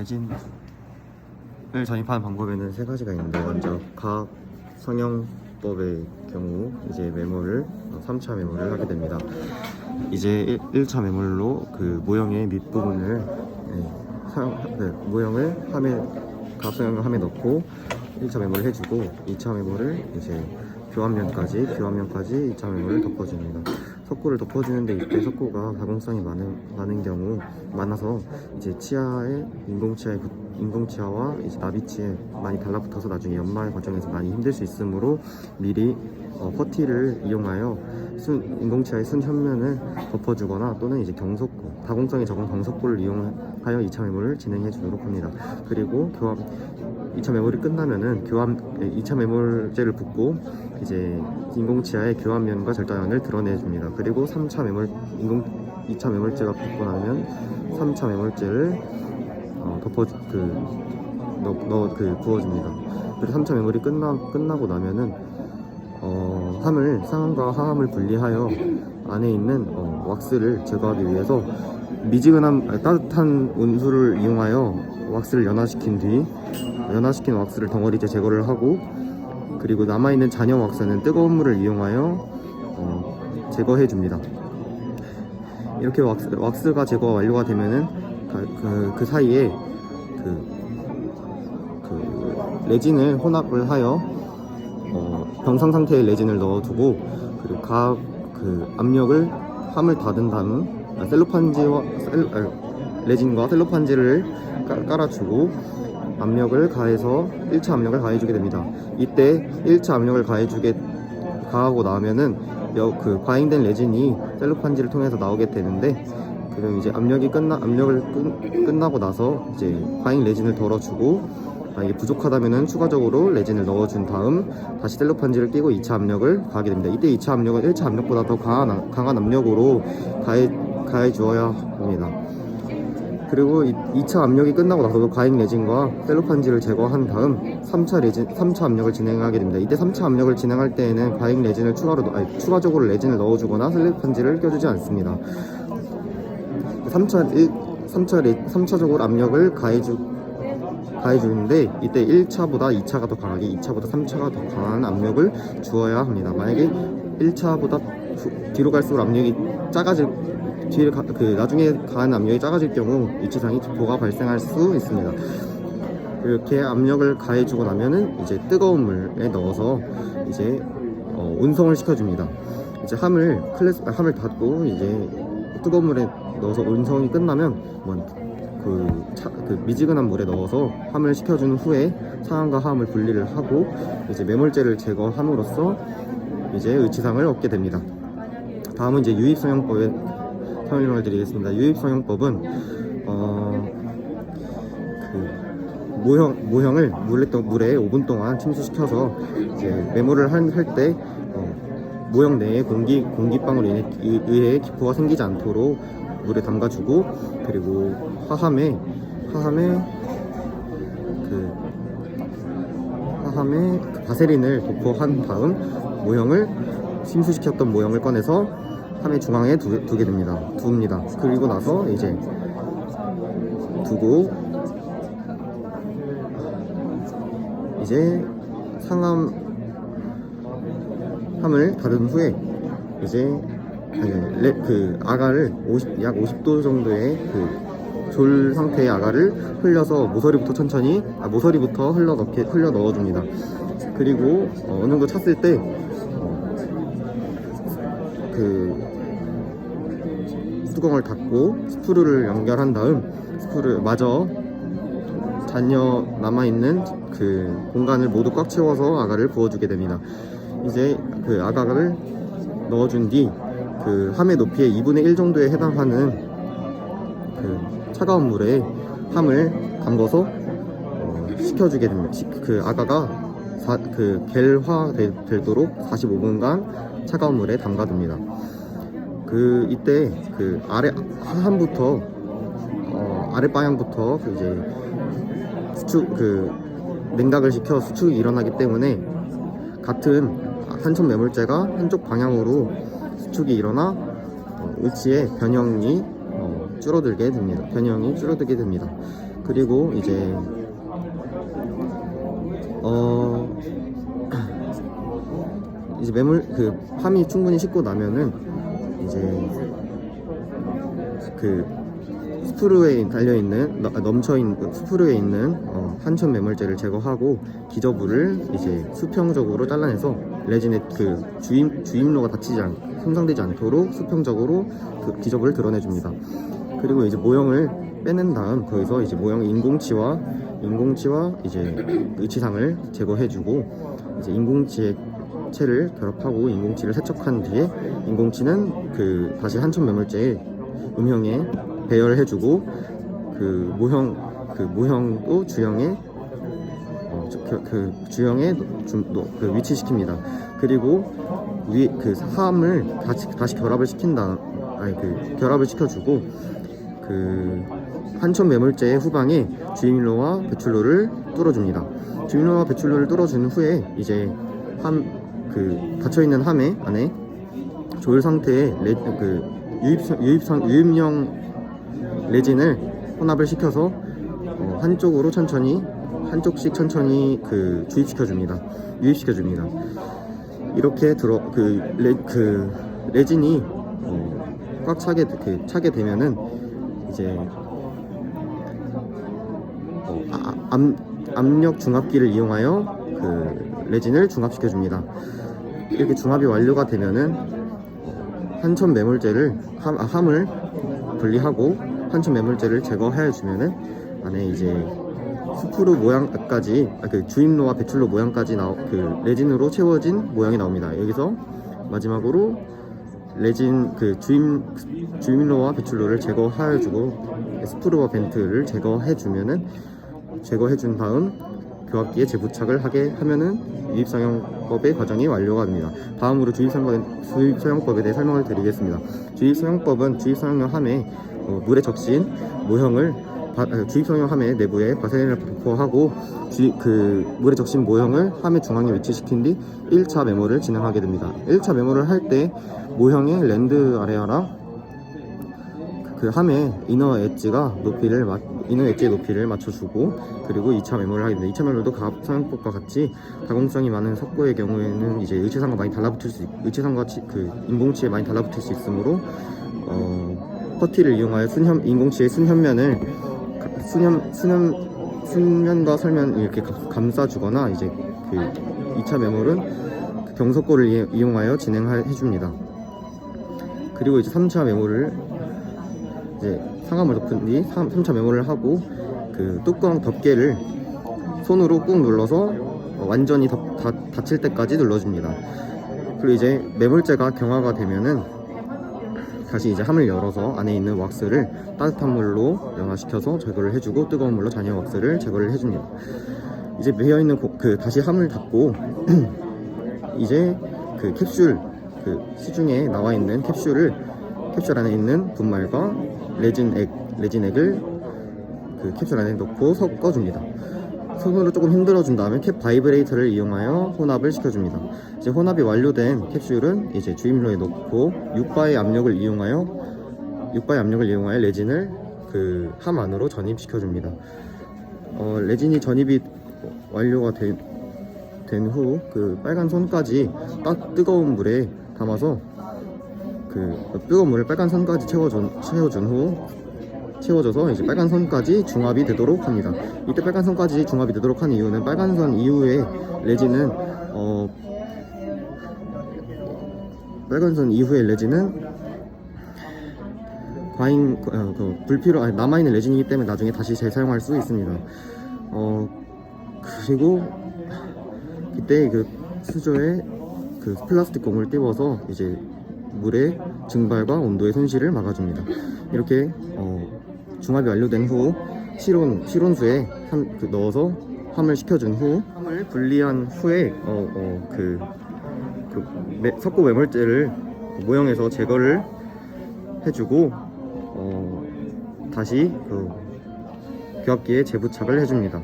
레진을 전입하는 방법에는 세 가지가 있는데, 먼저 각 성형법의 경우 이제 매몰을 3차 매몰을 하게 됩니다. 이제 1차 매몰로 그 모형의 밑부분을 모형을 각 성형을 함에 넣고 1차 매몰을 해주고, 2차 매몰을 이제 교환면까지 2차 매몰을 덮어줍니다. 석고를 덮어주는데, 이때 석고가 가공성이 많아서 이제 인공치아와 이제 나비치에 많이 달라붙어서 나중에 연마의 과정에서 많이 힘들 수 있으므로 미리 퍼티를 이용하여 인공치아의 순현면을 덮어주거나, 또는 이제 가공성이 적은 경석고를 이용하여 2차 매몰을 진행해 주도록 합니다. 그리고 2차 매몰이 끝나면은 2차 매몰제를 붓고 이제 인공치아의 교환면과 절단면을 드러내줍니다. 그리고 2차 매몰제가 붙고 나면 3차 매몰제를 부어줍니다. 그리고 3차 매몰이 끝나고 나면은 상안과 하암을 분리하여 안에 있는 왁스를 제거하기 위해서 따뜻한 온수를 이용하여 왁스를 연화시킨 왁스를 덩어리째 제거를 하고, 그리고 남아있는 잔여 왁스는 뜨거운 물을 이용하여 제거해 줍니다. 이렇게 왁스가 제거가 완료가 되면은 그 사이에 레진을 혼합을 하여 병상 상태의 레진을 넣어두고, 그리고 압력을 함을 닫은 다음 레진과 셀로판지를 깔아주고 압력을 가해서 1차 압력을 가해주게 됩니다. 이때 1차 압력을 가하고 나면은 과잉된 레진이 셀로판지를 통해서 나오게 되는데, 그럼 이제 압력을 끝나고 나서 이제 과잉 레진을 덜어주고, 이게 부족하다면은 추가적으로 레진을 넣어준 다음 다시 셀로판지를 끼고 2차 압력을 가하게 됩니다. 이때 2차 압력은 1차 압력보다 더 강한 압력으로 가해 주어야 합니다. 그리고 2차 압력이 끝나고 나서도 과잉 레진과 셀로판지를 제거한 다음 3차 압력을 진행하게 됩니다. 이때 3차 압력을 진행할 때에는 과잉 레진을 추가적으로 레진을 넣어주거나 셀로판지를 껴주지 않습니다. 3차적으로 압력을 가해주는데, 이때 1차보다 2차가 더 강하게, 2차보다 3차가 더 강한 압력을 주어야 합니다. 만약에 1차보다 뒤로 갈수록 압력이 나중에 가한 압력이 작아질 경우 이치상이 기포가 발생할 수 있습니다. 이렇게 압력을 가해주고 나면은 이제 뜨거운 물에 넣어서 이제 온성을 시켜줍니다. 이제 함을 닫고 이제 뜨거운 물에 넣어서 온성이 끝나면 미지근한 물에 넣어서 함을 식혀준 후에 상안과 하암을 분리를 하고 이제 매몰제를 제거함으로써 이제 의치상을 얻게 됩니다. 다음은 이제 유입성형법의 설명을 드리겠습니다. 유입성형법은 모형을 물에 5분 동안 침수시켜서 이제 매몰을 할 때 모형 내에 공기방으로 의해 기포가 생기지 않도록 물에 담가주고, 그리고 화함에 바세린을 도포한 다음 침수시켰던 모형을 꺼내서 함의 중앙에 두게 됩니다. 둡니다. 그리고 나서 이제 두고 이제 함을 닫은 후에 이제 아가를 약 50도 정도의 졸 상태의 아가를 흘려서 모서리부터 흘려 넣어줍니다. 그리고 어느 정도 찼을 때 뚜껑을 닫고 스프루를 연결한 다음 마저 잔여 남아있는 공간을 모두 꽉 채워서 아가를 부어주게 됩니다. 이제 아가를 넣어준 뒤 함의 높이의 2분의 1 정도에 해당하는 차가운 물에 함을 담궈서 식혀주게 됩니다. 아가가 갤화되도록 45분간 차가운 물에 담가둡니다. 이때 아래 방향부터 이제 냉각을 시켜 수축이 일어나기 때문에 같은 한천 매몰제가 한쪽 방향으로 수축이 일어나 의치의 변형이 줄어들게 됩니다. 그리고 이제 이제 함이 충분히 식고 나면은 이제 그 스프루에 달려있는 넘쳐있는 스프루에 있는 한천 매몰제를 제거하고 기저부를 이제 수평적으로 잘라내서 레진의 그 주임로가 손상되지 않도록 수평적으로 그 기저부를 드러내줍니다. 그리고 이제 모형을 빼낸 다음 거기서 이제 모형 인공치와 이제 의치상을 제거해주고 이제 인공치의 체를 결합하고 인공치를 세척한 뒤에 인공치는 그 다시 한천 매몰제의 음형에 배열해주고 그 모형도 주형에 위치시킵니다. 그리고 그 함을 다시 결합을 결합을 시켜주고 그 한천 매몰제의 후방에 주임로와 배출로를 뚫어줍니다. 주임로와 배출로를 뚫어준 후에 이제 닫혀있는 함에 안에 조율 상태의 유입형 레진을 혼합을 시켜서 한쪽씩 천천히 유입시켜줍니다. 이렇게 레진이 꽉 차게 되면은 이제 압력 중압기를 이용하여 그 레진을 중압시켜줍니다. 이렇게 중압이 완료가 되면은 한천 매몰제를 함을 분리하고 한천 매몰제를 제거해주면은 안에 이제 스프루 모양까지 그 주임로와 배출로 모양까지 레진으로 채워진 모양이 나옵니다. 여기서 마지막으로 레진 주임로와 배출로를 제거해주고 스프루와 벤트를 제거해준 다음 교합기에 재부착을 하게 하면은 주입사용법의 과정이 완료가 됩니다. 다음으로 주입사용법에 대해 설명을 드리겠습니다. 주입사용법은 주입사용용 함에 물에 적신 모형을 주입사용용 함의 내부에 바세린을 도포하고 물에 적신 모형을 함의 중앙에 위치시킨 뒤 1차 메모를 진행하게 됩니다. 1차 메모를 할 때 모형의 랜드 아래아랑 그 함의 이너 엣지의 높이를 맞춰주고 그리고 2차 메모를 하게 됩니다. 2차 메모도 사용법과 같이 가공성이 많은 석고의 경우에는 이제 의치상과 인공치에 많이 달라붙을 수 있으므로 퍼티를 이용하여 인공치의 순현면을 순면과 설면 이렇게 감싸주거나 이제 그 2차 메모는 경석고를 이용하여 진행해줍니다. 그리고 이제 3차 메모를 이제 상함을 덮은 뒤 3차 메모를 하고 그 뚜껑 덮개를 손으로 꾹 눌러서 완전히 닫힐 때까지 눌러줍니다. 그리고 이제 매몰제가 경화가 되면은 다시 이제 함을 열어서 안에 있는 왁스를 따뜻한 물로 연화시켜서 제거를 해주고 뜨거운 물로 잔여 왁스를 제거를 해줍니다. 이제 배어있는 다시 함을 닫고 이제 그 캡슐 시중에 나와 있는 캡슐 안에 있는 분말과 레진액을 그 캡슐 안에 넣고 섞어줍니다. 손으로 조금 흔들어준 다음에 캡 바이브레이터를 이용하여 혼합을 시켜줍니다. 이제 혼합이 완료된 캡슐은 이제 주입로에 넣고 6바의 압력을 이용하여 레진을 그 함 안으로 전입시켜줍니다. 레진이 전입이 완료가 된 후 그 빨간 선까지 뜨거운 물에 담아서 그 뜨거운 물을 빨간 선까지 채워줘서 이제 빨간 선까지 중압이 되도록 합니다. 이때 빨간 선까지 중압이 되도록 한 이유는 빨간 선 이후에 레진은 남아있는 레진이기 때문에 나중에 다시 재사용할 수 있습니다. 그리고 그때 그 수조에 그 플라스틱 공을 띄워서 이제 물의 증발과 온도의 손실을 막아줍니다. 이렇게 중압이 완료된 후 실온수에 넣어서 함을 식혀준 후 함을 분리한 후에 석고 매몰제를 모형에서 제거를 해주고 다시 교합기에 재부착을 해줍니다.